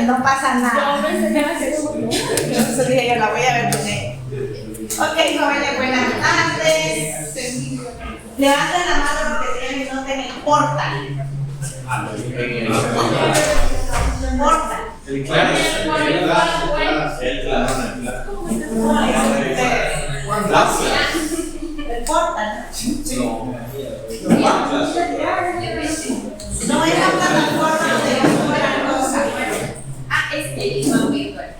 No pasa nada. Entonces dije, yo la voy a ver con ella. Ok, jóvenes, buenas tardes. Levanten la mano los que tienen y no tienen portal. Portal. El clase. El portal. No es la plataforma donde yo subo las cosas. Ah, es el imán virtual.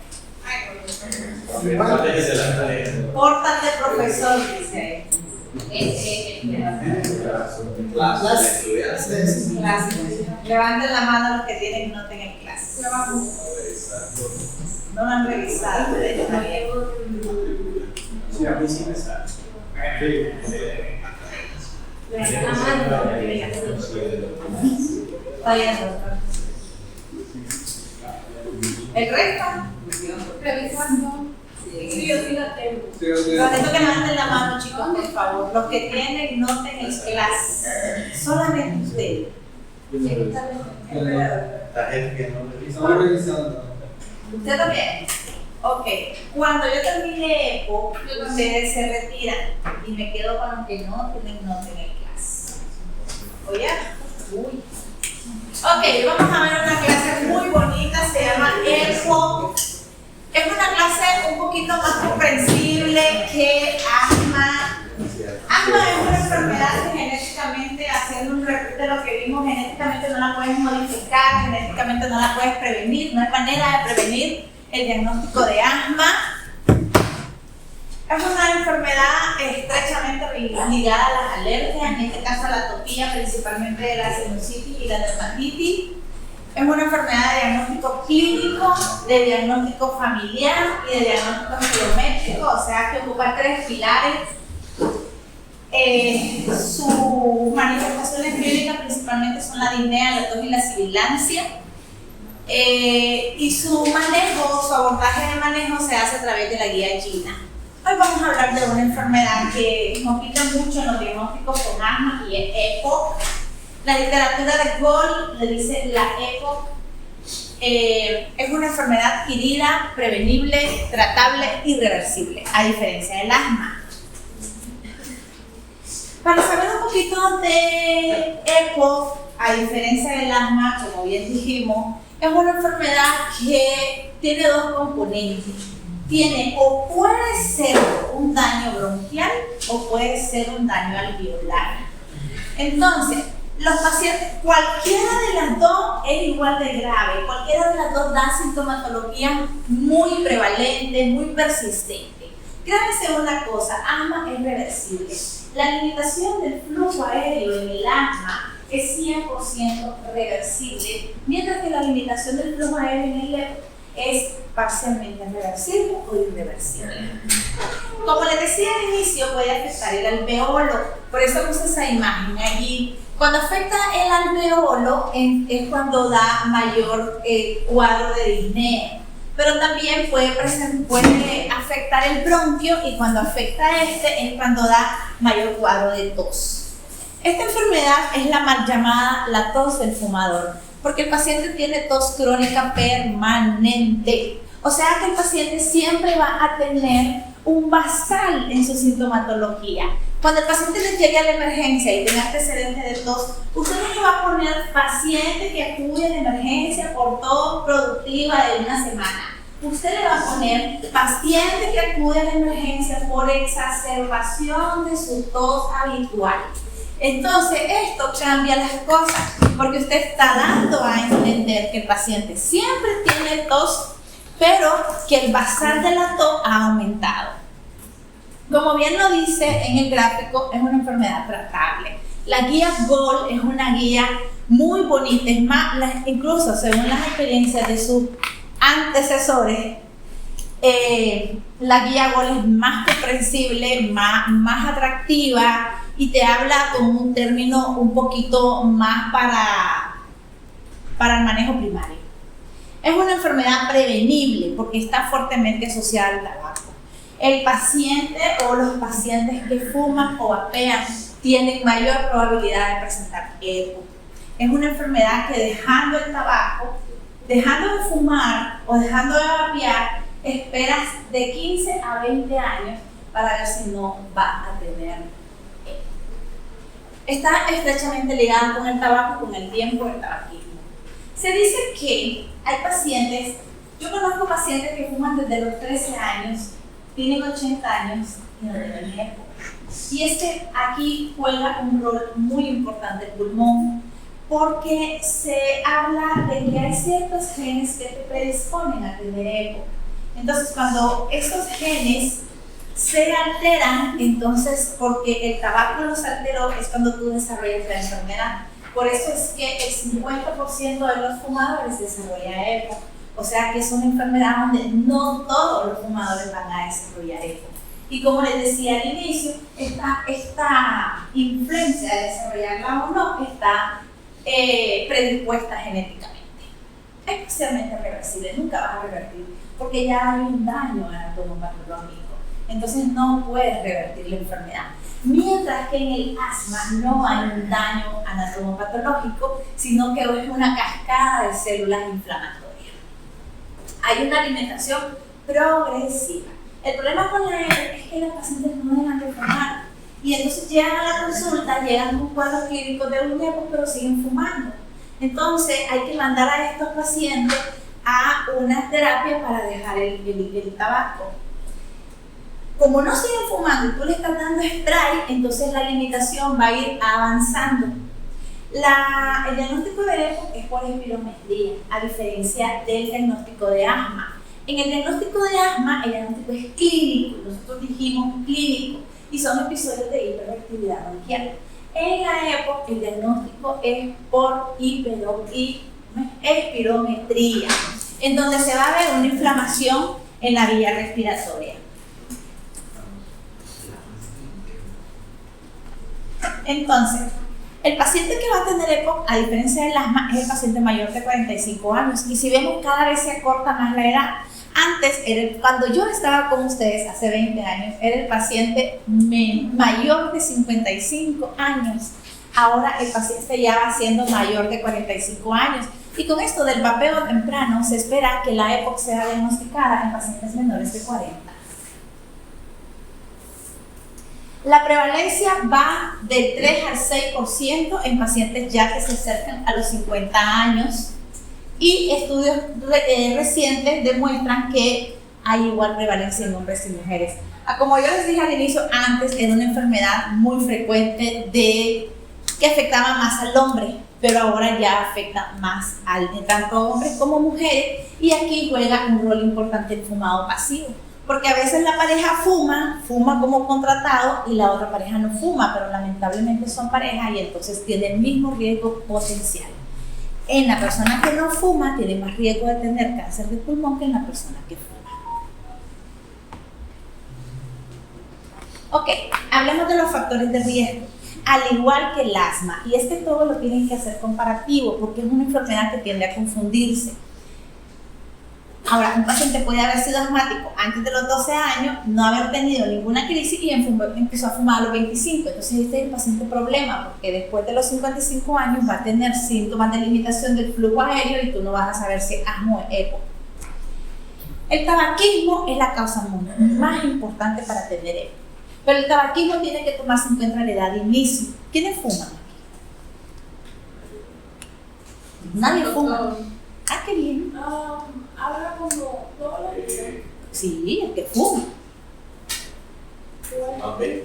Portal de profesor, dice ahí. Clases. Levanten la mano los que tienen y no tengan clases. No lo han revisado, de hecho no había. Levanta la mano los que tienen clases. Vayan, doctor. ¿El resto? Revisando. Sí, yo sí la tengo. Los que levanten la mano, chicos, por favor. Los que tienen, noten en clase. Solamente ustedes. La gente que no revisa. Estamos revisando. ¿Usted también? Ok. Cuando yo termine EPO, ustedes se retiran y me quedo con los que no tienen noten en clase. ¿Oye? Uy. Ok, vamos a ver una clase muy bonita, se llama EPO. Es una clase un poquito más comprensible que asma. Asma es una enfermedad que genéticamente, haciendo un recuento de lo que vimos, genéticamente no la puedes modificar, genéticamente no la puedes prevenir, no hay manera de prevenir el diagnóstico de asma. Es una enfermedad estrechamente ligada a las alergias, en este caso a la atopía, principalmente de la sinusitis y la dermatitis. Es una enfermedad de diagnóstico clínico, de diagnóstico familiar y de diagnóstico geométrico, o sea que ocupa tres pilares. Sus manifestaciones clínicas principalmente son la disnea, la tos y la sibilancia. Y su manejo, su abordaje de manejo se hace a través de la guía Gina. Hoy vamos a hablar de una enfermedad que nos pica mucho en los diagnósticos con asma y es EPOC. La literatura de Gold le dice la EPOC. Es una enfermedad adquirida, prevenible, tratable y reversible, a diferencia del asma. Para saber un poquito de EPOC, a diferencia del asma, como bien dijimos, es una enfermedad que tiene dos componentes. Tiene o puede ser un daño bronquial o puede ser un daño alveolar. Entonces, los pacientes, cualquiera de las dos es igual de grave, cualquiera de las dos da sintomatología muy prevalente, muy persistente. Grábense una cosa, asma es reversible. La limitación del flujo aéreo en el asma es 100% reversible, mientras que la limitación del flujo aéreo en el EPOC es parcialmente reversible o irreversible. Como les decía al inicio, puede afectar el alveolo, por eso puse esa imagen allí. Cuando afecta el alveolo es cuando da mayor cuadro de disnea, pero también puede afectar el bronquio y cuando afecta es cuando da mayor cuadro de tos. Esta enfermedad es la mal llamada la tos del fumador, porque el paciente tiene tos crónica permanente. O sea que el paciente siempre va a tener un basal en su sintomatología. Cuando el paciente le llegue a la emergencia y tenga antecedentes de tos, usted no le va a poner paciente que acude a la emergencia por tos productiva de una semana. Usted le va a poner paciente que acude a la emergencia por exacerbación de su tos habitual. Entonces esto cambia las cosas porque usted está dando a entender que el paciente siempre tiene tos, pero que el basal de la tos ha aumentado. Como bien lo dice en el gráfico, es una enfermedad tratable. La guía GOLD es una guía muy bonita, es más, incluso según las experiencias de sus antecesores, la guía Goal es más comprensible, más atractiva y te habla con un término un poquito más para el manejo primario. Es una enfermedad prevenible porque está fuertemente asociada al tabaco. El paciente o los pacientes que fuman o vapean tienen mayor probabilidad de presentar EPOC. Es una enfermedad que dejando el tabaco, dejando de fumar o dejando de vapear, esperas de 15 a 20 años para ver si no va a tener EPOC. Está estrechamente ligada con el tabaco, con el tiempo del tabaquismo. Se dice que hay pacientes, yo conozco pacientes que fuman desde los 13 años, tienen 80 años y no tienen EPOC. Y es que aquí juega un rol muy importante el pulmón, porque se habla de que hay ciertos genes que te predisponen a tener EPOC. Entonces, cuando estos genes se alteran, entonces, porque el tabaco los alteró, es cuando tú desarrollas la enfermedad. Por eso es que el 50% de los fumadores desarrolla EPOC. O sea que es una enfermedad donde no todos los fumadores van a desarrollar EPOC. Y como les decía al inicio, esta influencia de desarrollarla o no está predispuesta genéticamente. Especialmente reversible, nunca vas a revertir, porque ya hay un daño anatomopatológico. Entonces no puedes revertir la enfermedad. Mientras que en el asma no hay un daño anatomopatológico, sino que es una cascada de células inflamatorias. Hay una alimentación progresiva. El problema con la EPOC es que los pacientes no dejan de fumar. Y entonces llegan a la consulta, llegan con cuadros clínicos de un EPOC, pero siguen fumando. Entonces hay que mandar a estos pacientes a una terapia para dejar el tabaco. Como no siguen fumando y tú le estás dando spray, entonces la limitación va a ir avanzando. El diagnóstico de EPOC es por espirometría, a diferencia del diagnóstico de asma. En el diagnóstico de asma, el diagnóstico es clínico, nosotros dijimos clínico, y son episodios de hiperactividad bronquial. En la EPOC, el diagnóstico es por espirometría, en donde se va a ver una inflamación en la vía respiratoria. Entonces, el paciente que va a tener EPOC, a diferencia del asma, es el paciente mayor de 45 años. Y si vemos, cada vez se acorta más la edad. Antes, cuando yo estaba con ustedes hace 20 años, era el paciente mayor de 55 años. Ahora el paciente ya va siendo mayor de 45 años. Y con esto del vapeo temprano, se espera que la EPOC sea diagnosticada en pacientes menores de 40. La prevalencia va del 3 al 6% en pacientes ya que se acercan a los 50 años. Y estudios recientes demuestran que hay igual prevalencia en hombres y mujeres. Como yo les dije al inicio, antes era una enfermedad muy frecuente que afectaba más al hombre, pero ahora ya afecta más tanto hombres como mujeres, y aquí juega un rol importante el fumado pasivo, porque a veces la pareja fuma como contratado y la otra pareja no fuma, pero lamentablemente son parejas y entonces tienen el mismo riesgo potencial. En la persona que no fuma tiene más riesgo de tener cáncer de pulmón que en la persona que fuma. Ok, hablemos de los factores de riesgo. Al igual que el asma, y es que todo lo tienen que hacer comparativo porque es una enfermedad que tiende a confundirse. Ahora, un paciente puede haber sido asmático antes de los 12 años, no haber tenido ninguna crisis y empezó a fumar a los 25. Entonces este es el paciente problema, porque después de los 55 años va a tener síntomas de limitación del flujo aéreo y tú no vas a saber si es asma o EPOC. El tabaquismo es la causa más importante para tener EPOC. Pero el tabaquismo tiene que tomarse en cuenta la edad de inicio. ¿Quiénes fuman? Nadie fuma. Ah, qué bien. Ahora como todos los días. Sí, el que fuma. Todos los días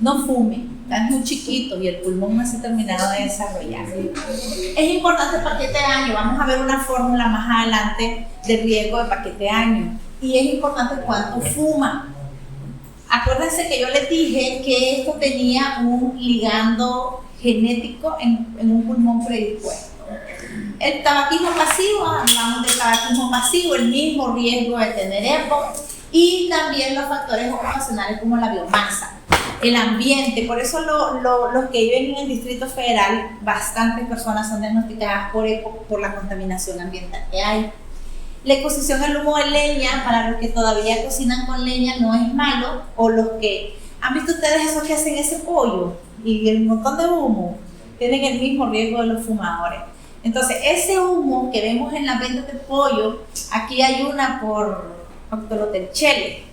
No fume, están muy chiquitos y el pulmón no se ha terminado de desarrollar. Es importante el paquete año. Vamos a ver una fórmula más adelante de riesgo de paquete año. Y es importante cuánto fuma. Acuérdense que yo les dije que esto tenía un ligando genético en un pulmón predispuesto. El tabaquismo pasivo, hablamos del tabaquismo pasivo, el mismo riesgo de tener EPOC, y también los factores ocupacionales como la biomasa, el ambiente. Por eso los que viven en el Distrito Federal, bastantes personas son diagnosticadas por EPOC por la contaminación ambiental que hay. La exposición al humo de leña, para los que todavía cocinan con leña, no es malo, o los que han visto ustedes esos que hacen ese pollo y el montón de humo, tienen el mismo riesgo de los fumadores. Entonces, ese humo que vemos en las ventas de pollo, aquí hay una por Octolotelchele.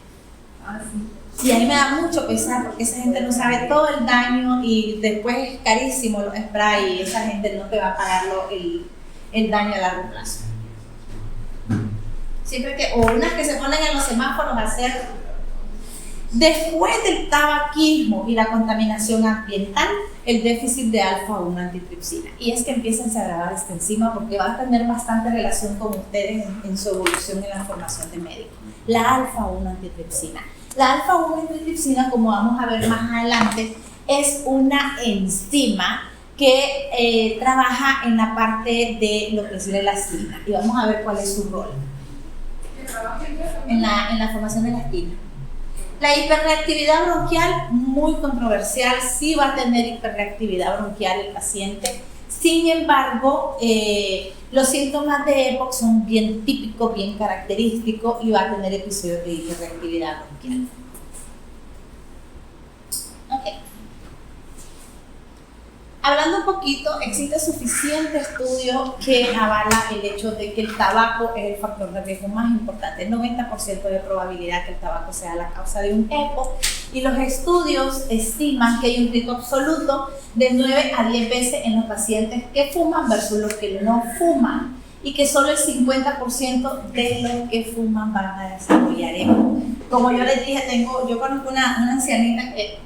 Y a mí me da mucho pesar porque esa gente no sabe todo el daño y después es carísimo los sprays y esa gente no te va a pagar el daño a largo plazo. Siempre que, o unas que se ponen en los semáforos a hacer. Después del tabaquismo y la contaminación ambiental, el déficit de alfa-1 antitripsina. Y es que empiecen a grabar esta enzima porque va a tener bastante relación con ustedes en su evolución en la formación de médico. La alfa-1 antitripsina. La alfa-1 antitripsina, como vamos a ver más adelante, es una enzima que trabaja en la parte de lo que es la elastina. Y vamos a ver cuál es su rol en la formación de elastina. La hiperreactividad bronquial, muy controversial, sí va a tener hiperreactividad bronquial el paciente. Sin embargo, los síntomas de EPOC son bien típicos, bien característicos y va a tener episodios de hiperreactividad bronquial. Ok. Hablando un poquito, existe suficiente estudio que avala el hecho de que el tabaco es el factor de riesgo más importante. El 90% de probabilidad que el tabaco sea la causa de un EPOC, y los estudios estiman que hay un riesgo absoluto de 9 a 10 veces en los pacientes que fuman versus los que no fuman, y que solo el 50% de los que fuman van a desarrollar EPOC. Como yo les dije, yo conozco una ancianita que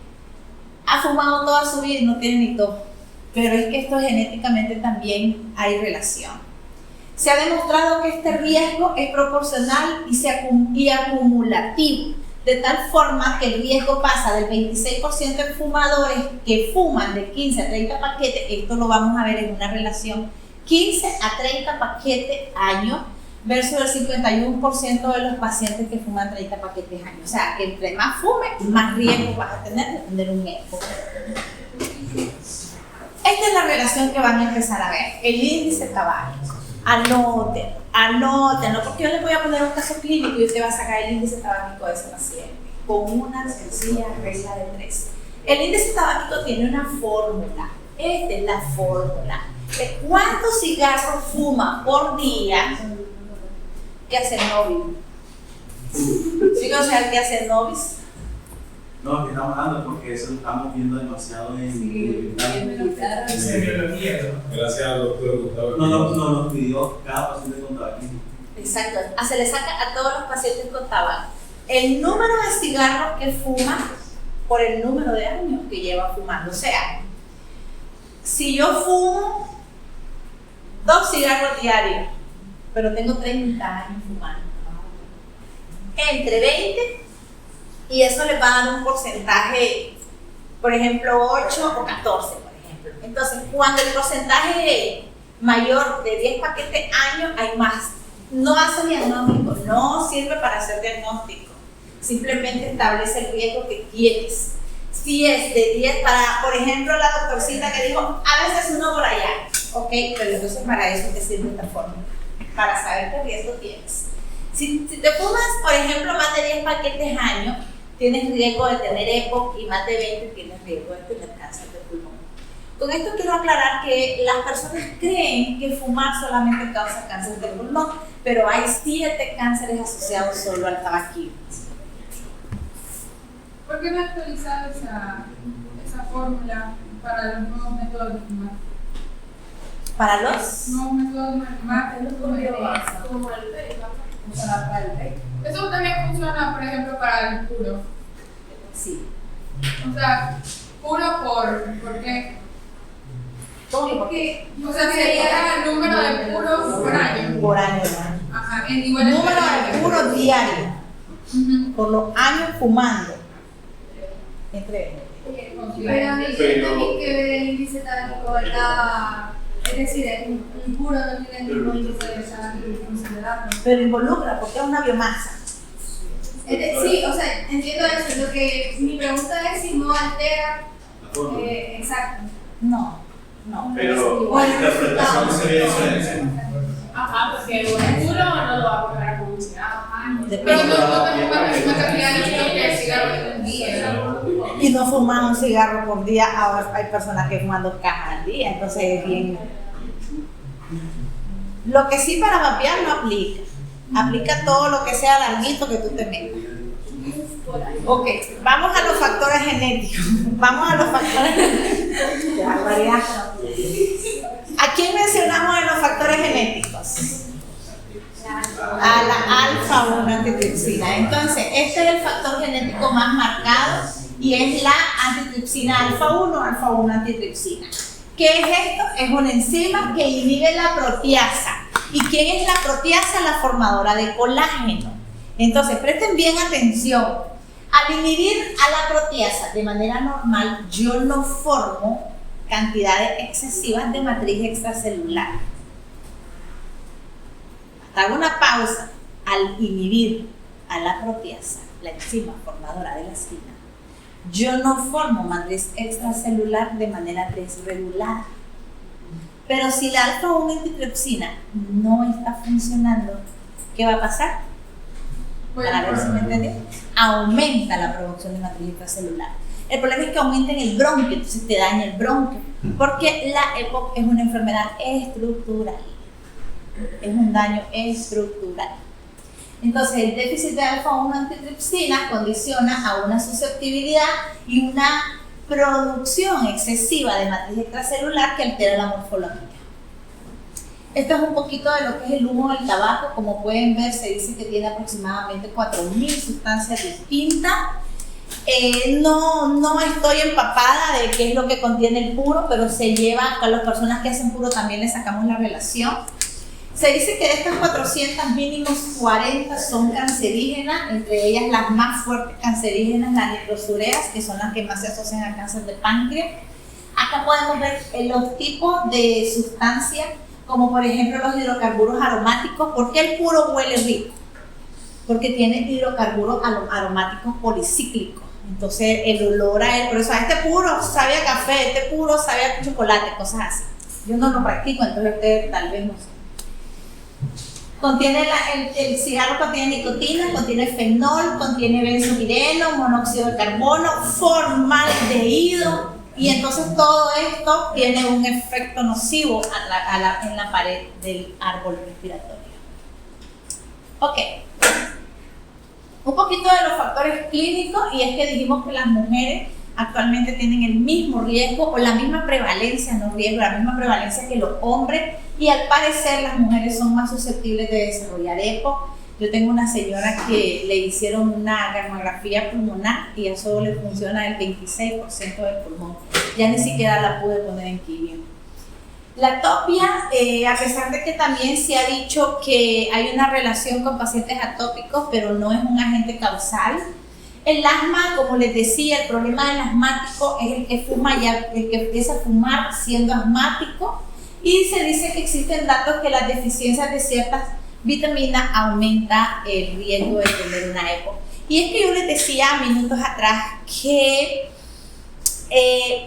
ha fumado toda su vida y no tiene ni tos. Pero es que esto genéticamente también hay relación. Se ha demostrado que este riesgo es proporcional y acumulativo, de tal forma que el riesgo pasa del 26% en fumadores que fuman de 15 a 30 paquetes, esto lo vamos a ver en una relación 15 a 30 paquetes año, versus el 51% de los pacientes que fuman 30 paquetes año. O sea, que entre más fume, más riesgo vas a tener de tener un EPOC. Esta es la relación que van a empezar a ver, el índice tabáquico. Anótenlo, porque yo les voy a poner un caso clínico y usted va a sacar el índice tabáquico de ese paciente con una sencilla regla de 3. El índice tabáquico tiene una fórmula. Esta es la fórmula de cuántos cigarros fuma por día que hace novio. ¿Sí o sea, el que hace novios? No, que estamos hablando porque eso lo estamos viendo demasiado en Gracias al doctor Gustavo. No, nos pidió cada paciente con tabaquismo. Exacto, se le saca a todos los pacientes con tabaco el número de cigarros que fuma por el número de años que lleva fumando. O sea, si yo fumo 2 cigarros diarios, pero tengo 30 años fumando, entre 20, y eso les va a dar un porcentaje, por ejemplo, 8 o 14, por ejemplo. Entonces, cuando el porcentaje es mayor de 10 paquetes año, hay más. No hace diagnóstico, no sirve para hacer diagnóstico. Simplemente establece el riesgo que tienes. Si es de 10 para, por ejemplo, la doctorcita que dijo, a veces uno por allá. Ok, pero entonces para eso te sirve esta fórmula, para saber qué riesgo tienes. Si te fumas, por ejemplo, más de 10 paquetes año, tienes riesgo de tener EPOC, y más de 20 tienes riesgo de tener cáncer de pulmón. Con esto quiero aclarar que las personas creen que fumar solamente causa cáncer de pulmón, pero hay 7 cánceres asociados solo al tabaquismo. ¿Por qué no ha actualizado esa fórmula para los nuevos métodos de fumar? Para los Nuevos métodos de fumar, como el vape, para el vape. eso también funciona, por ejemplo, para el puro. Sí. O sea, puro ¿por qué? Porque O sea, sería el número de puros por año. por año, Ajá, en igual número de puros diarios, por los años fumando, entre Pero no tiene también que ver el índice tábico, ¿verdad? Es decir, un puro no tiene el mismo índice de esa considerable. Pero involucra, porque es una biomasa. Sí, o sea, entiendo eso. Lo que mi pregunta es si no altera. La forma. Exacto. No. Pero Bueno, la interpretación sería diferente. Ajá, porque un puro no lo va a comparar con un cigarro. Depende. Pero no tenemos la misma cantidad de líquido que el cigarro en un día. Y no fuman un cigarro por día, ahora hay personas que fuman 2 cajas al día, entonces es bien. Lo que sí para vapear no aplica. Aplica todo lo que sea larguito que tú te metas. Ok, vamos a los factores genéticos. Qué barbaridad. ¿A quién mencionamos en los factores genéticos? A la alfa-1 antitripsina. Entonces, este es el factor genético más marcado y es la antitripsina alfa-1 antitripsina. ¿Qué es esto? Es una enzima que inhibe la proteasa. ¿Y quién es la proteasa? La formadora de colágeno. Entonces, presten bien atención. Al inhibir a la proteasa de manera normal, yo no formo cantidades excesivas de matriz extracelular. Hago una pausa. Al inhibir a la proteasa, la enzima formadora de la cina, yo no formo matriz extracelular de manera desregulada. Pero si la alfa-1 antitripsina no está funcionando, ¿qué va a pasar? Para ver si me entendió. Aumenta la producción de matriz extracelular. El problema es que aumenta en el bronquio, entonces te daña el bronquio. Porque la EPOC es una enfermedad estructural. Es un daño estructural. Entonces, el déficit de alfa-1 antitripsina condiciona a una susceptibilidad y una producción excesiva de matriz extracelular que altera la morfología. Esto es un poquito de lo que es el humo del tabaco. Como pueden ver, se dice que tiene aproximadamente 4.000 sustancias distintas. No estoy empapada de qué es lo que contiene el puro, pero se lleva, a las personas que hacen puro también le sacamos la relación. Se dice que de estas 400, mínimos 40 son cancerígenas, entre ellas las más fuertes cancerígenas, las nitrosureas, que son las que más se asocian al cáncer de páncreas. Acá podemos ver los tipos de sustancias, como por ejemplo los hidrocarburos aromáticos. ¿Por qué el puro huele rico? Porque tiene hidrocarburos aromáticos policíclicos. Entonces el olor a él, por eso este puro sabe a café, este puro sabe a chocolate, cosas así. Yo no lo practico, entonces ustedes tal vez no sé. Contiene el cigarro contiene nicotina, contiene fenol, contiene benzopireno, monóxido de carbono, formaldehído, y entonces todo esto tiene un efecto nocivo en la pared del árbol respiratorio. Ok. Un poquito de los factores clínicos, y es que dijimos que las mujeres actualmente tienen el mismo riesgo o la misma prevalencia, no riesgo, la misma prevalencia que los hombres, y al parecer las mujeres son más susceptibles de desarrollar EPOC. Yo tengo una señora que le hicieron una gamografía pulmonar y eso le funciona el 26% del pulmón. Ya ni siquiera la pude poner en quimio. La atopia, a pesar de que también se ha dicho que hay una relación con pacientes atópicos, pero no es un agente causal. El asma, como les decía, el problema del asmático es el que fuma el que empieza a fumar siendo asmático, y se dice que existen datos que las deficiencias de ciertas vitaminas aumenta el riesgo de tener una EPOC. Y es que yo les decía minutos atrás que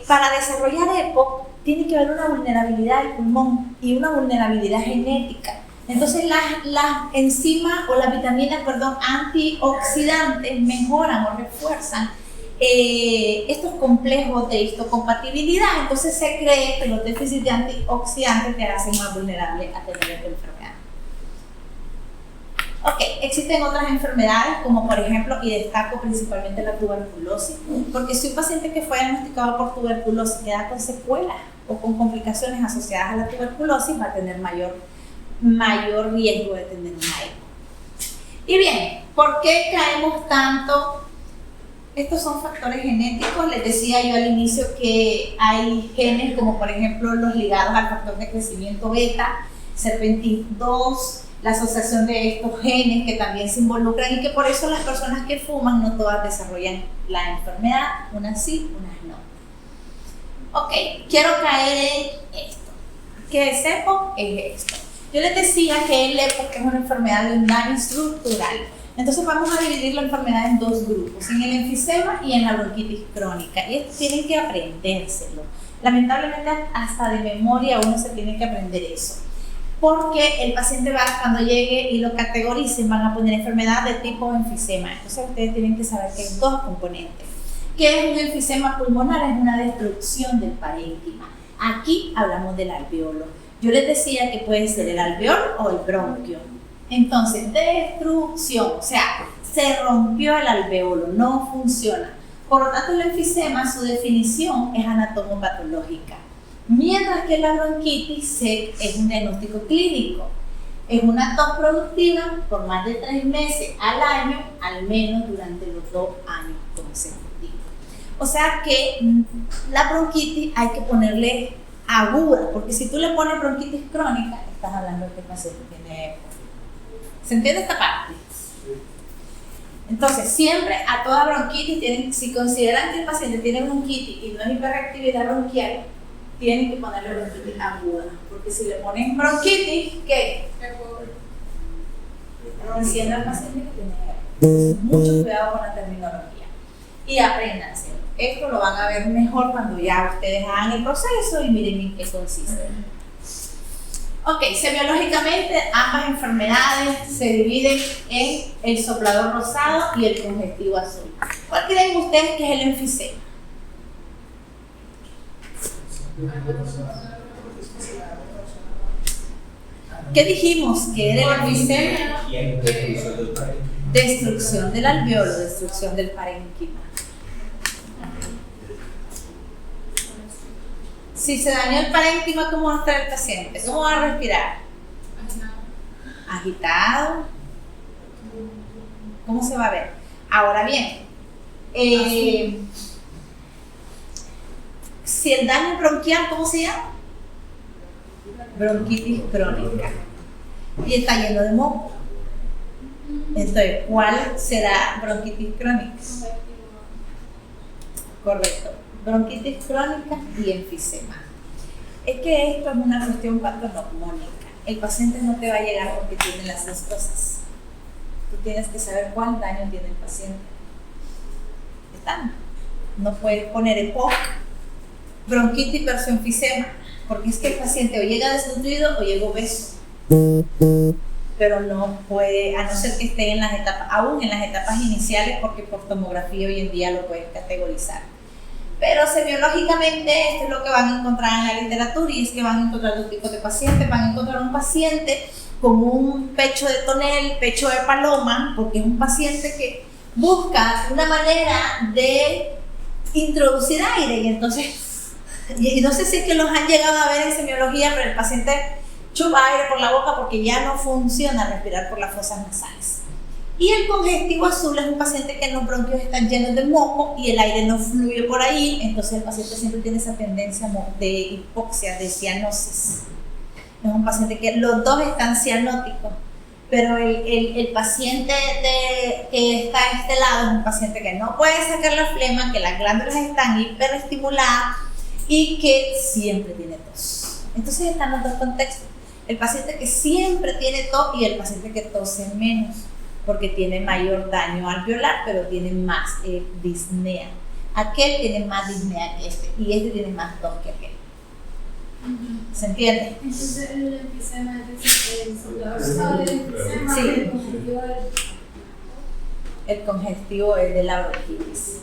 para desarrollar EPOC tiene que haber una vulnerabilidad del pulmón y una vulnerabilidad genética. Entonces las enzimas o las vitaminas, antioxidantes mejoran o refuerzan estos complejos de histocompatibilidad. Entonces se cree que los déficits de antioxidantes te hacen más vulnerable a tener esta enfermedad. Ok, existen otras enfermedades como por ejemplo, y destaco principalmente la tuberculosis, porque si un paciente que fue diagnosticado por tuberculosis queda con secuelas o con complicaciones asociadas a la tuberculosis, va a tener mayor riesgo de tener una EPOC. Y bien, ¿por qué caemos tanto? Estos son factores genéticos. Les decía yo al inicio que hay genes como por ejemplo los ligados al factor de crecimiento beta, SERPINA2, la asociación de estos genes que también se involucran, y que por eso las personas que fuman no todas desarrollan la enfermedad, unas sí, unas no. Ok, quiero caer en esto. ¿Qué es EPOC? Es esto. Yo les decía que el EPOC es una enfermedad de un daño estructural. Entonces vamos a dividir la enfermedad en dos grupos, en el enfisema y en la bronquitis crónica. Y esto tienen que aprendérselo. Lamentablemente hasta de memoria uno se tiene que aprender eso. Porque el paciente va, cuando llegue y lo categoricen, van a poner enfermedad de tipo enfisema. Entonces ustedes tienen que saber que hay dos componentes. ¿Qué es un enfisema pulmonar? Es una destrucción del parénquima. Aquí hablamos del alveolo. Yo les decía que puede ser el alveolo o el bronquio. Entonces, destrucción, o sea, se rompió el alveolo, no funciona. Por lo tanto, el enfisema, su definición es anatomopatológica. Mientras que la bronquitis es un diagnóstico clínico. Es una tos productiva por más de 3 meses al año, al menos durante los 2 años consecutivos. O sea que la bronquitis hay que ponerle aguda, porque si tú le pones bronquitis crónica, estás hablando de que el paciente tiene EPOC. ¿Se entiende esta parte? Entonces, siempre a toda bronquitis, si consideran que el paciente tiene bronquitis y no es hiperactividad bronquial, tienen que ponerle bronquitis aguda, porque si le ponen bronquitis, ¿qué? Están diciendo al paciente que tiene EPOC. Entonces, mucho cuidado con la terminología. Y apréndanse. Esto lo van a ver mejor cuando ya ustedes hagan el proceso y miren en qué consiste. Ok, semiológicamente ambas enfermedades se dividen en el soplador rosado y el congestivo azul. ¿Cuál creen ustedes que es el enfisema? ¿Qué dijimos que era el enfisema? Destrucción del alveolo, destrucción del parénquima. Si se dañó el parénquima, ¿cómo va a estar el paciente? ¿Cómo va a respirar? Agitado. ¿Cómo se va a ver? Ahora bien, si el daño bronquial, ¿cómo se llama? Bronquitis crónica. Y está lleno de moco. Entonces, ¿cuál será bronquitis crónica? Correcto. Bronquitis crónica y enfisema. Es que esto es una cuestión patognomónica. El paciente no te va a llegar porque tiene las dos cosas. Tú tienes que saber cuál daño tiene el paciente. ¿Están? No puedes poner EPOC, bronquitis versus enfisema, porque es que el paciente o llega desnutrido o llega obeso. Pero no puede, a no ser que esté en las etapas, aún en las etapas iniciales, porque por tomografía hoy en día lo puedes categorizar. Pero semiológicamente esto es lo que van a encontrar en la literatura, y es que van a encontrar dos tipos de pacientes. Van a encontrar un paciente con un pecho de tonel, pecho de paloma, porque es un paciente que busca una manera de introducir aire, y entonces, y no sé si es que los han llegado a ver en semiología, pero el paciente chupa aire por la boca porque ya no funciona respirar por las fosas nasales. Y el congestivo azul es un paciente que los bronquios están llenos de moco y el aire no fluye por ahí, entonces el paciente siempre tiene esa tendencia de hipoxia, de cianosis. Es un paciente que los dos están cianóticos, pero el paciente que está a este lado es un paciente que no puede sacar la flema, que las glándulas están hiperestimuladas y que siempre tiene tos. Entonces están los dos contextos: el paciente que siempre tiene tos y el paciente que tose menos, porque tiene mayor daño alveolar, pero tiene más disnea. Aquel tiene más disnea que este, y este tiene más tos que aquel. ¿Se entiende? Entonces el enfisema es el soplador rosado del enfisema, Sí. el congestivo del... El congestivo es de la bronquitis.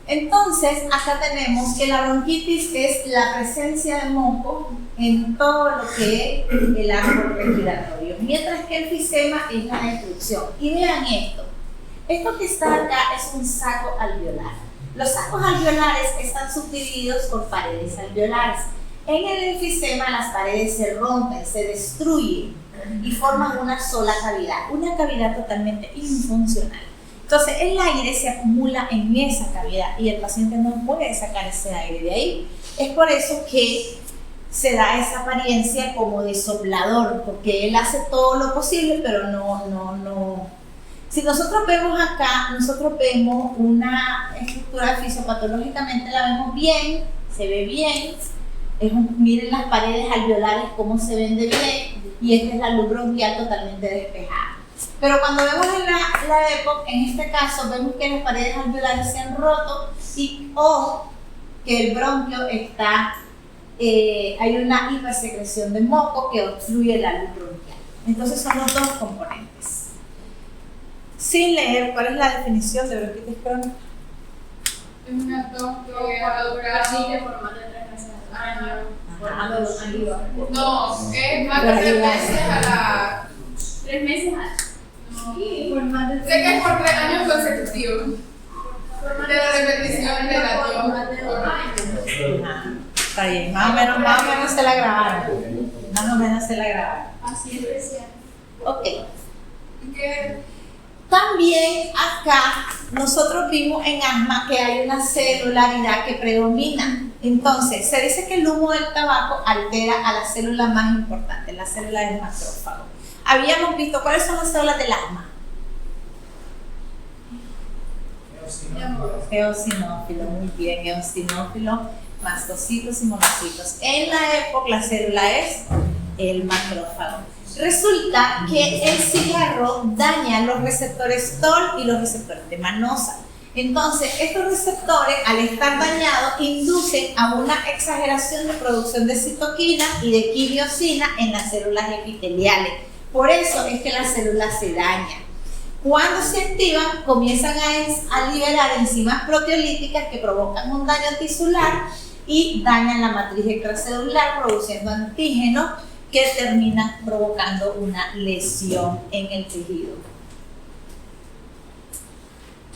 Entonces, acá tenemos que la bronquitis es la presencia de moco en todo lo que es el árbol respiratorio, mientras que el enfisema es la destrucción. Y vean esto. Esto que está acá es un saco alveolar. Los sacos alveolares están subdivididos por paredes alveolares. En el enfisema las paredes se rompen, se destruyen y forman una sola cavidad, una cavidad totalmente infuncional. Entonces el aire se acumula en esa cavidad y el paciente no puede sacar ese aire de ahí. Es por eso que se da esa apariencia como de soplador, porque él hace todo lo posible, pero no Si nosotros vemos acá, nosotros vemos una estructura fisiopatológicamente, la vemos bien, se ve bien. Miren las paredes alveolares cómo se ven de bien, y esta es la luz bronquial totalmente despejada. Pero cuando vemos la EPOC, en este caso vemos que las paredes alveolares se han roto o que el bronquio está, hay una hipersecreción de moco que obstruye la luz bronquial. Entonces son los dos componentes. Sin leer, ¿cuál es la definición de bronquitis crónica? Es una tos que ha ha durado durado por más de 3 meses al año. Ajá. No, es más de 3 meses a la. 3 meses al año. Sí, por más de Sé que es por 3 años consecutivos. De la repetición de la tos. Ajá. Está bien, más o menos se la grabaron. Más o menos se la grabaron. así especial. Ok. ¿Qué? También acá nosotros vimos en asma que hay una celularidad que predomina. Entonces, se dice que el humo del tabaco altera a la célula más importante, la célula del macrófago. Habíamos visto cuáles son las células del asma. Eosinófilo, muy bien, eosinófilo, mastocitos y monocitos. En la época la célula es el macrófago. Resulta que el cigarro daña los receptores TOL y los receptores de manosa. Entonces, estos receptores, al estar dañados, inducen a una exageración de producción de citoquina y de quimiosina en las células epiteliales. Por eso es que las células se dañan. Cuando se activan, comienzan a liberar enzimas proteolíticas que provocan un daño tisular y dañan la matriz extracelular, produciendo antígenos que terminan provocando una lesión en el tejido.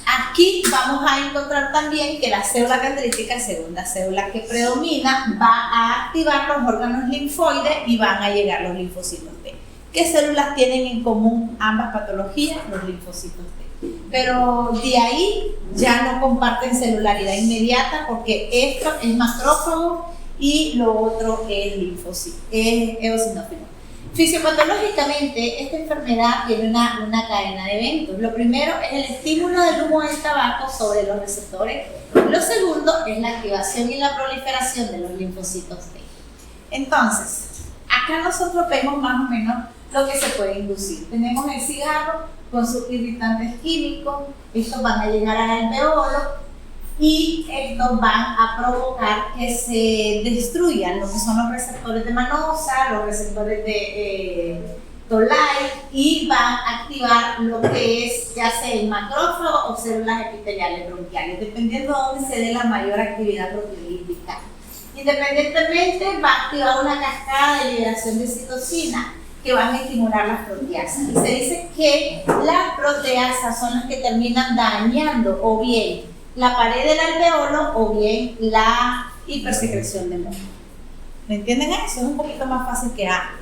Aquí vamos a encontrar también que la célula dendrítica, segunda célula que predomina, va a activar los órganos linfoides y van a llegar los linfocitos T. ¿Qué células tienen en común ambas patologías? Los linfocitos T. Pero de ahí ya no comparten celularidad inmediata porque esto es macrófago y lo otro es linfocito, es eosinófilo. Fisiopatológicamente, esta enfermedad tiene una cadena de eventos. Lo primero es el estímulo del humo del tabaco sobre los receptores. Lo segundo es la activación y la proliferación de los linfocitos T. Entonces, acá nosotros vemos más o menos lo que se puede inducir. Tenemos el cigarro con sus irritantes químicos, estos van a llegar al alveolo y estos van a provocar que se destruyan lo que son los receptores de manosa, los receptores de Tolai, y van a activar lo que es ya sea el macrófago o células epiteliales bronquiales, dependiendo de dónde se dé la mayor actividad proteolítica. Independientemente, va a activar una cascada de liberación de citocina que van a estimular las proteasas. Y se dice que las proteasas son las que terminan dañando o bien la pared del alveolo o bien la hipersecreción de moco. ¿Me entienden eso? Es un poquito más fácil que A,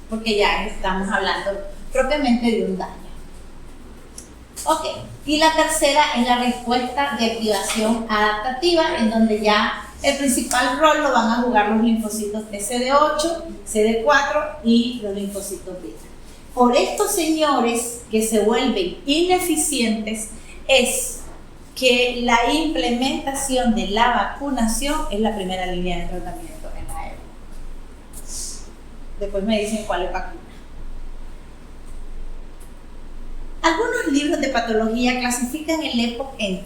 porque ya estamos hablando propiamente de un daño. Ok, y la tercera es la respuesta de activación adaptativa, en donde ya el principal rol lo van a jugar los linfocitos de CD8, CD4 y los linfocitos beta. Por estos señores que se vuelven ineficientes es que la implementación de la vacunación es la primera línea de tratamiento en la EPOC. Después me dicen cuál es vacuna. Algunos libros de patología clasifican el EPOC en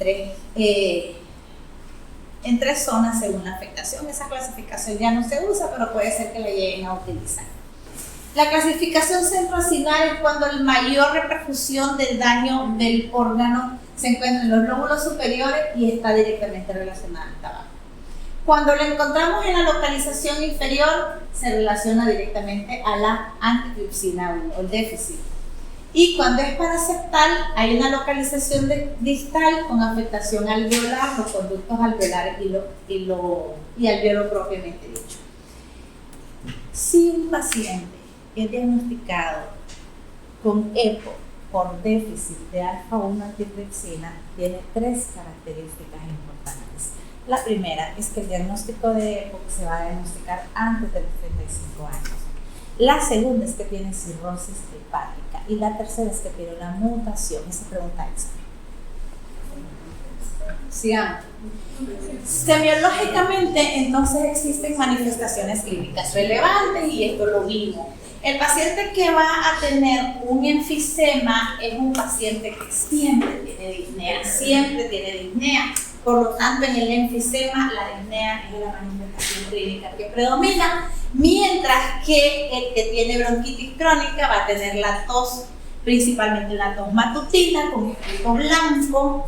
tres zonas según la afectación. Esa clasificación ya no se usa, pero puede ser que la lleguen a utilizar. La clasificación centroacinar es cuando la mayor repercusión del daño del órgano se encuentra en los lóbulos superiores y está directamente relacionada al tabaco. Cuando lo encontramos en la localización inferior, se relaciona directamente a la antitripsina 1 o el déficit. Y cuando es paraceptal, hay una localización distal con afectación alveolar, los conductos alveolares y alveolo propiamente dicho. Si un paciente es diagnosticado con EPOC por déficit de alfa-1 antitripsina, tiene tres características importantes. La primera es que el diagnóstico de EPOC se va a diagnosticar antes de los 35 años. La segunda es que tiene cirrosis hepática. Y la tercera es que tiene una mutación. Esa pregunta es. Sigamos. Semiológicamente, entonces existen manifestaciones clínicas relevantes y esto lo vimos. El paciente que va a tener un enfisema es un paciente que siempre tiene disnea, por lo tanto en el enfisema la disnea es la manifestación clínica que predomina, mientras que el que tiene bronquitis crónica va a tener la tos, principalmente la tos matutina con escrito blanco,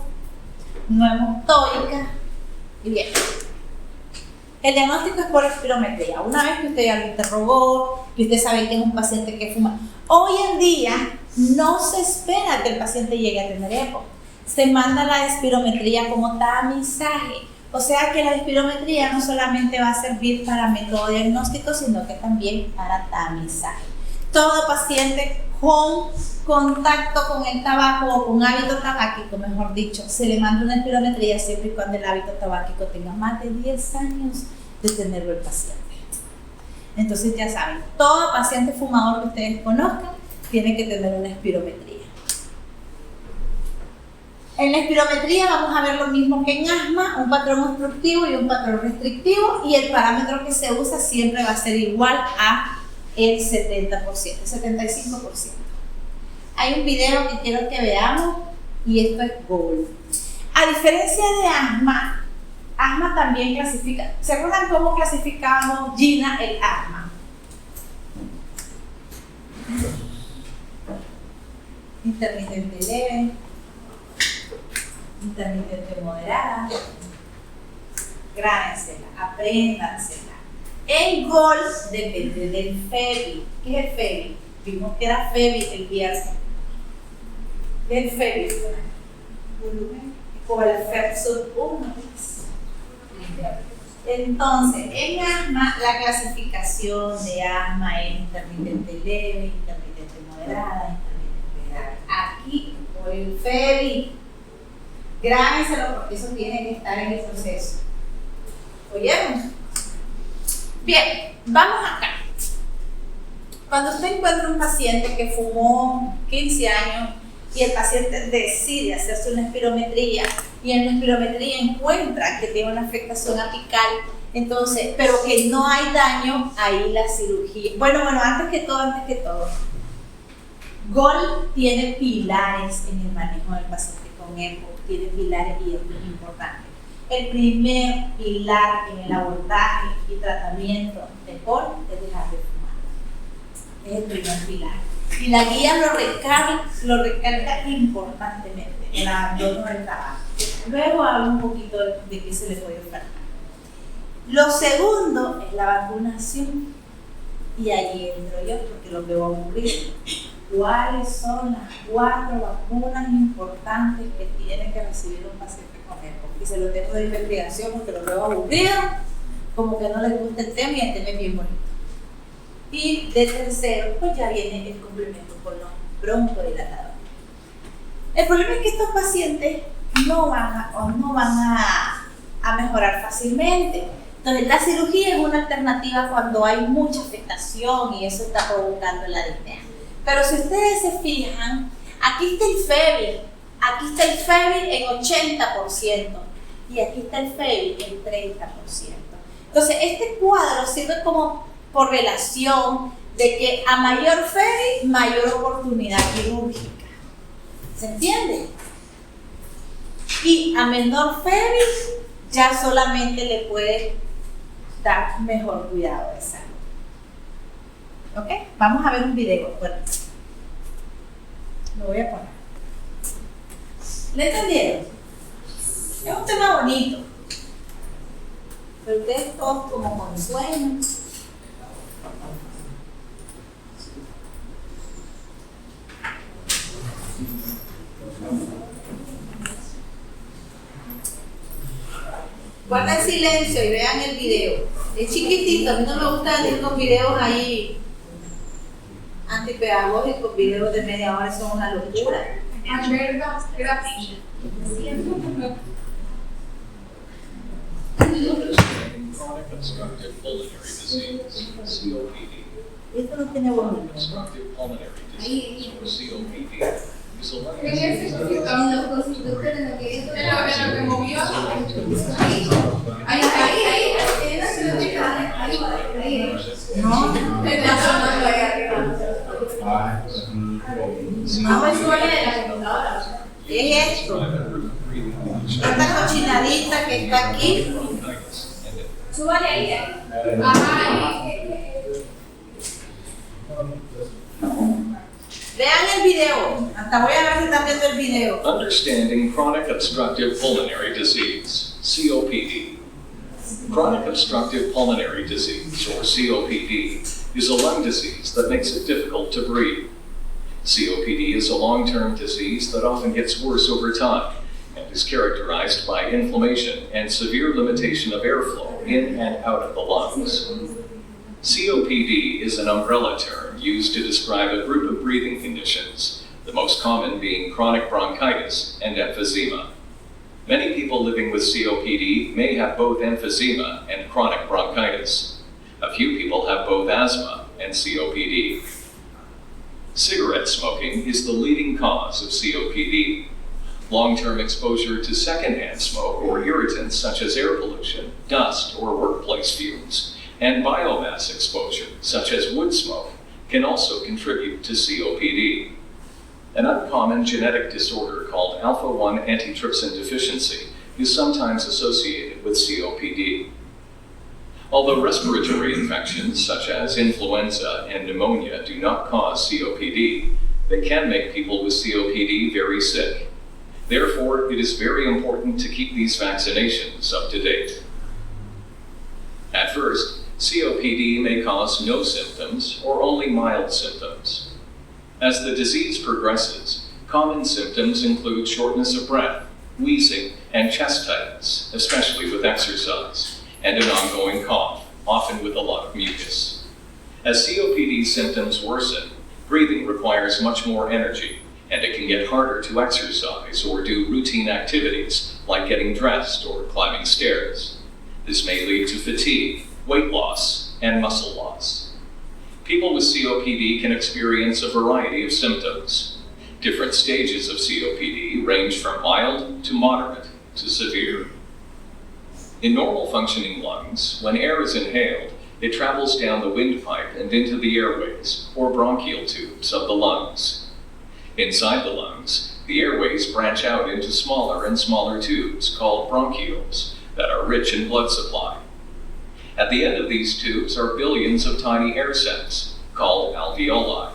no hemotóica y bien. El diagnóstico es por espirometría. Una vez que usted ya lo interrogó, que usted sabe que es un paciente que fuma, hoy en día no se espera que el paciente llegue a tener EPOC. Se manda la espirometría como tamizaje. O sea que la espirometría no solamente va a servir para método diagnóstico, sino que también para tamizaje. Todo paciente con contacto con el tabaco o con hábito tabáquico, mejor dicho, se le manda una espirometría siempre y cuando el hábito tabáquico tenga más de 10 años de tenerlo el paciente. Entonces ya saben, todo paciente fumador que ustedes conozcan tiene que tener una espirometría. En la espirometría vamos a ver lo mismo que en asma, un patrón obstructivo y un patrón restrictivo, y el parámetro que se usa siempre va a ser igual a el 70%, 75%. Hay un video que quiero que veamos y esto es GOL. A diferencia de asma también clasifica. ¿Se acuerdan cómo clasificábamos Gina el asma? Intermitente leve, intermitente moderada. Grábensela, apréndansela. En GOL depende del FEBI. ¿Qué es el FEBI? Vimos que era FEBI el viernes. ¿Qué es el FEBI? Volumen igual al FEB sub 1. Entonces, en asma, la clasificación de asma es intermitente leve, intermitente moderada, intermitente grave. Aquí, por el FEBI, grábenselo porque eso tiene que estar en el proceso. ¿Oyeron? Bien, vamos acá. Cuando usted encuentra un paciente que fumó 15 años y el paciente decide hacerse una espirometría y en la espirometría encuentra que tiene una afectación apical, entonces, pero que no hay daño, ahí la cirugía. Bueno, antes que todo, GOL tiene pilares en el manejo del paciente con EPOC, tiene pilares y esto es importante. El primer pilar en el abordaje y tratamiento de GOL es dejar de fumar. Es el primer pilar. Y la guía lo recalca importantemente, el abandono del tabaco. Luego hablo un poquito de qué se le puede ofertar. Lo segundo es la vacunación. Y allí entro yo porque lo veo aburrido. ¿Cuáles son las 4 vacunas importantes que tiene que recibir un paciente con EPOC? Y se lo tengo de investigación porque lo veo aburrido, como que no les gusta el tema y el tema es bien bonito. Y de tercero, pues ya viene el complemento con los broncodilatadores. El problema es que estos pacientes no van a mejorar fácilmente. Entonces, la cirugía es una alternativa cuando hay mucha afectación y eso está provocando la disnea. Pero si ustedes se fijan, aquí está el FEBI en 80% y aquí está el FEBI en 30%. Entonces, este cuadro sirve como por relación de que a mayor FEBI, mayor oportunidad quirúrgica. ¿Se entiende? Y a menor FEBI, ya solamente le puede dar mejor cuidado de salud. ¿Ok? Vamos a ver un video. Bueno, lo voy a poner. ¿Le entendieron? Es un tema bonito. Pero ustedes todos como con sueño. Guarden silencio y vean el video. Es chiquitito, a mí no me gusta venir con videos ahí antipedagógicos, videos de media hora, son una locura. Alberto, gracias. Chronic obstructive pulmonary disease, COPD. Esto no tiene volumen. Obstructive pulmonary disease. Ahí. COPD is a lung En disease. ese cosito, En los constitutores en lo que en lo que movió. Ahí. Ahí. No, Está sonando ahí arriba. no es suele de la computadora. ¿Qué es esto? Esta cochinadita que está aquí. Súbale ahí. Ajá, Vean el video. Hasta voy a ver si están viendo el video. Understanding chronic obstructive pulmonary disease, COPD. Chronic obstructive pulmonary disease, or COPD, is a lung disease that makes it difficult to breathe. COPD is a long-term disease that often gets worse over time and is characterized by inflammation and severe limitation of airflow in and out of the lungs. COPD is an umbrella term used to describe a group of breathing conditions, the most common being chronic bronchitis and emphysema. Many people living with COPD may have both emphysema and chronic bronchitis. A few people have both asthma and COPD. Cigarette smoking is the leading cause of COPD. Long-term exposure to secondhand smoke or irritants such as air pollution, dust, or workplace fumes, and biomass exposure such as wood smoke can also contribute to COPD. An uncommon genetic disorder called alpha-1 antitrypsin deficiency is sometimes associated with COPD. Although respiratory infections such as influenza and pneumonia do not cause COPD, they can make people with COPD very sick. Therefore, it is very important to keep these vaccinations up to date. At first, COPD may cause no symptoms or only mild symptoms. As the disease progresses, common symptoms include shortness of breath, wheezing, and chest tightness, especially with exercise, and an ongoing cough, often with a lot of mucus. As COPD symptoms worsen, breathing requires much more energy, and it can get harder to exercise or do routine activities like getting dressed or climbing stairs. This may lead to fatigue, weight loss, and muscle loss. People with COPD can experience a variety of symptoms. Different stages of COPD range from mild to moderate to severe. In normal functioning lungs, when air is inhaled, it travels down the windpipe and into the airways, or bronchial tubes, of the lungs. Inside the lungs, the airways branch out into smaller and smaller tubes called bronchioles that are rich in blood supply. At the end of these tubes are billions of tiny air sacs, called alveoli.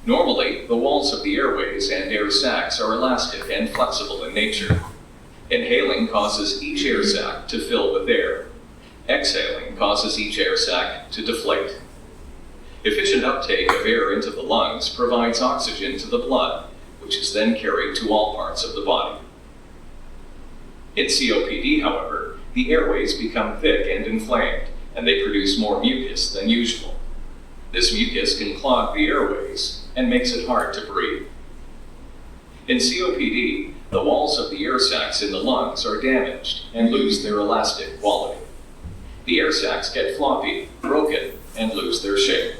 Normally, the walls of the airways and air sacs are elastic and flexible in nature. Inhaling causes each air sac to fill with air. Exhaling causes each air sac to deflate. Efficient uptake of air into the lungs provides oxygen to the blood, which is then carried to all parts of the body. In COPD, however, the airways become thick and inflamed, and they produce more mucus than usual. This mucus can clog the airways and makes it hard to breathe. In COPD, the walls of the air sacs in the lungs are damaged and lose their elastic quality. The air sacs get floppy, broken, and lose their shape.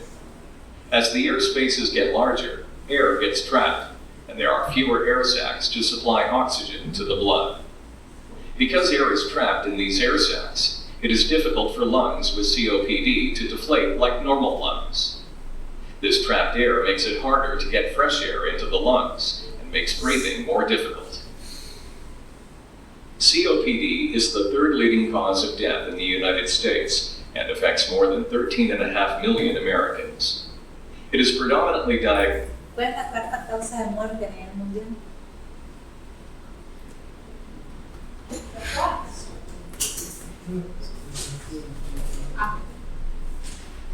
As the air spaces get larger, air gets trapped, and there are fewer air sacs to supply oxygen to the blood. Because air is trapped in these air sacs, it is difficult for lungs with COPD to deflate like normal lungs. This trapped air makes it harder to get fresh air into the lungs and makes breathing more difficult. COPD is the third leading cause of death in the United States and affects more than 13.5 million Americans. It is predominantly diagnosed. ¿Cuál es la cuarta causa de muerte a nivel mundial?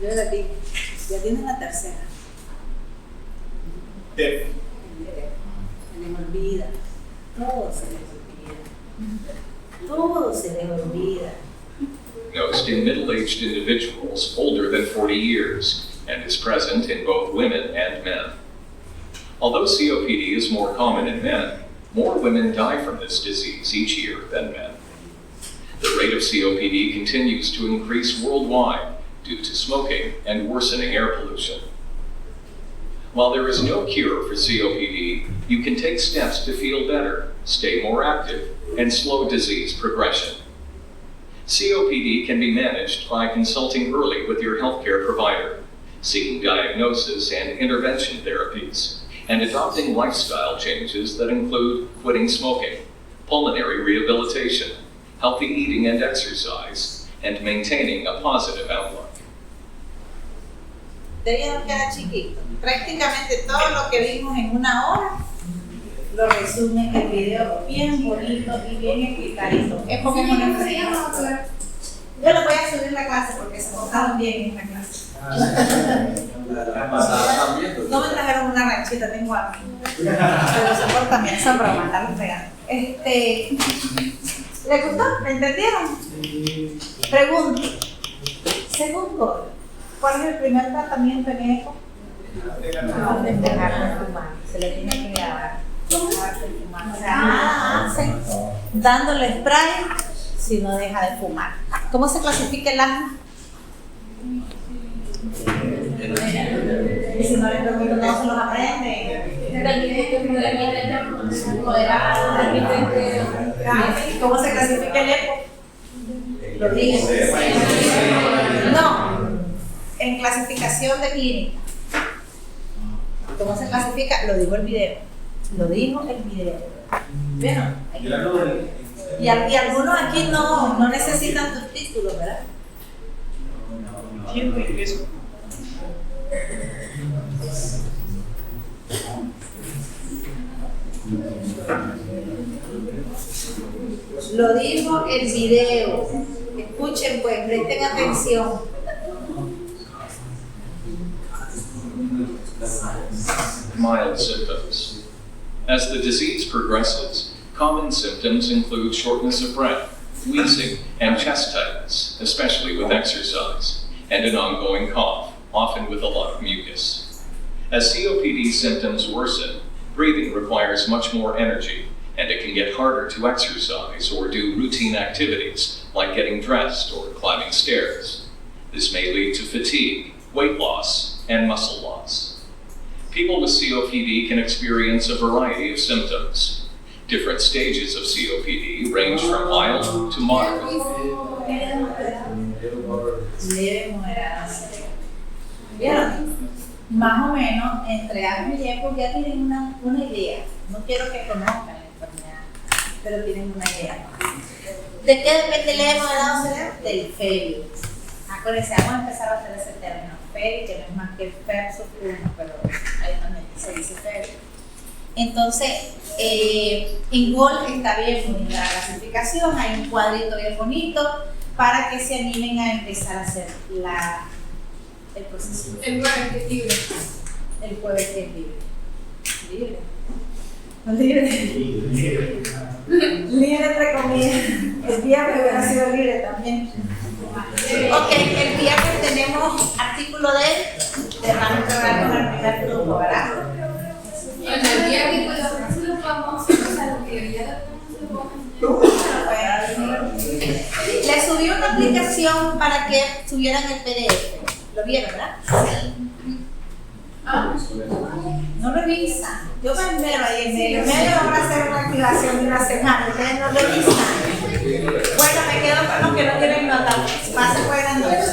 Yo la di. Ya tienes la tercera. Se les olvida. Todo se les olvida. Todo se les olvida. Diagnosed in middle-aged individuals older than 40 years and is present in both women and men. Although COPD is more common in men, more women die from this disease each year than men. The rate of COPD continues to increase worldwide due to smoking and worsening air pollution. While there is no cure for COPD, you can take steps to feel better, stay more active, and slow disease progression. COPD can be managed by consulting early with your healthcare provider, seeking diagnosis and intervention therapies, and adopting lifestyle changes that include quitting smoking, pulmonary rehabilitation, healthy eating and exercise, and maintaining a positive outlook. Debieron quedar chiquitos. Prácticamente todo lo que vimos en una hora lo resume el video bien bonito y bien explicadito. Es porque es una enfermedad. Yo les voy a subir la clase porque se portaron bien en la clase. No me trajeron una ranchita, tengo hambre. Pero se portan bien, son bromas, la regalo. ¿Les gustó? ¿Me entendieron? Pregunto. Segundo, ¿cuál es el primer tratamiento en ECO? Dejar de fumar. Se le tiene que grabar. Dejar de fumar. O sea, nada hace dándole spray si no deja de fumar. ¿Cómo se clasifica el asma? Y si no les pregunto, no se los aprenden. ¿Cómo se clasifica el EPO? Lo dije. No, en clasificación de clínica. ¿Cómo se clasifica? Lo dijo el video. Lo dijo el video. ¿Vieron? Y algunos aquí no necesitan tus títulos, ¿verdad? Lo dijo el video. Escuchen pues, presten atención. Mild symptoms. As the disease progresses, common symptoms include shortness of breath, wheezing, and chest tightness, especially with exercise, and an ongoing cough, often with a lot of mucus. As COPD symptoms worsen, breathing requires much more energy, and it can get harder to exercise or do routine activities like getting dressed or climbing stairs. This may lead to fatigue, weight loss, and muscle loss. People with COPD can experience a variety of symptoms. Different stages of COPD range from mild to moderate. ¿Vieron? Más o menos, entre asma y EPO ya tienen una idea. No quiero que conozcan la enfermedad, pero tienen una idea. ¿De qué depende el EPO del lado cerebral? Del FERI. Acuérdense, vamos a empezar a hacer ese término. FERI, que no es más que el FER sub 1, pero ahí también se dice FERI. Entonces, en Gold está bien bonita la clasificación, hay un cuadrito bien bonito para que se animen a empezar a hacer el proceso. El jueves que es libre. El jueves que es libre. Libre. No libre. Libre entre comillas. El viernes hubiera sido libre también. Ok, el viernes tenemos artículo de ramo integral con el primer grupo, ¿verdad? El día que lo vamos a usar, que ya lo Les subí una aplicación para que subieran el PDF. ¿Lo vieron, verdad? No revisan. Yo me enmero ahí en medio. Vamos a hacer una activación de una semana. Ustedes no revisan. Bueno, me quedo con los que no tienen nota. Pasen buenas noches.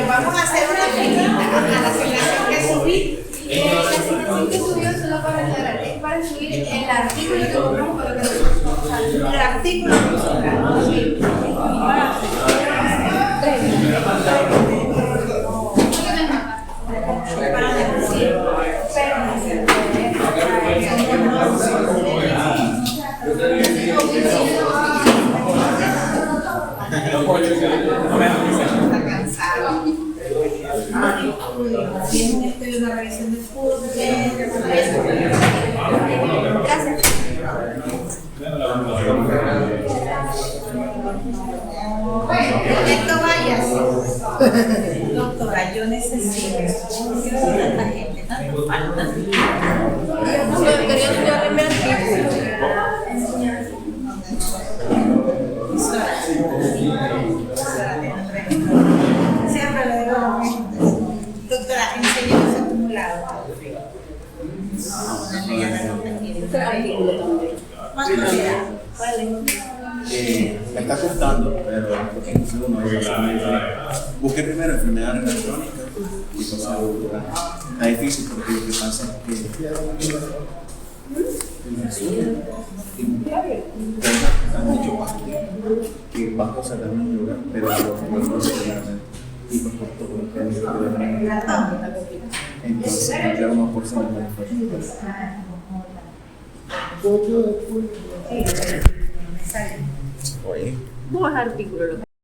Vamos a hacer una filita a la asignación que subí. La asignación que subió solo para aclarar, es para subir el artículo que compramos para que lo el artículo que compramos. Está cansado. Tienen una revisión de fútbol. Gracias. Ernesto Vallas. Doctora, yo necesito. Tanta gente, tanta falta. Quería enseñarle mi artículo. Siempre le digo lo mismo. Doctora, enséñame ese acumulado. ¿Cuánto queda? Me está costando, pero no hay busqué primero enfermedades electrónicas y cosas cultural. Está difícil porque lo que pasa es que han dicho que bajo sacar un lugar, pero no se y por todo lo que han dicho entonces entra una fuerza muy fuerte. ¿Cómo es artículo?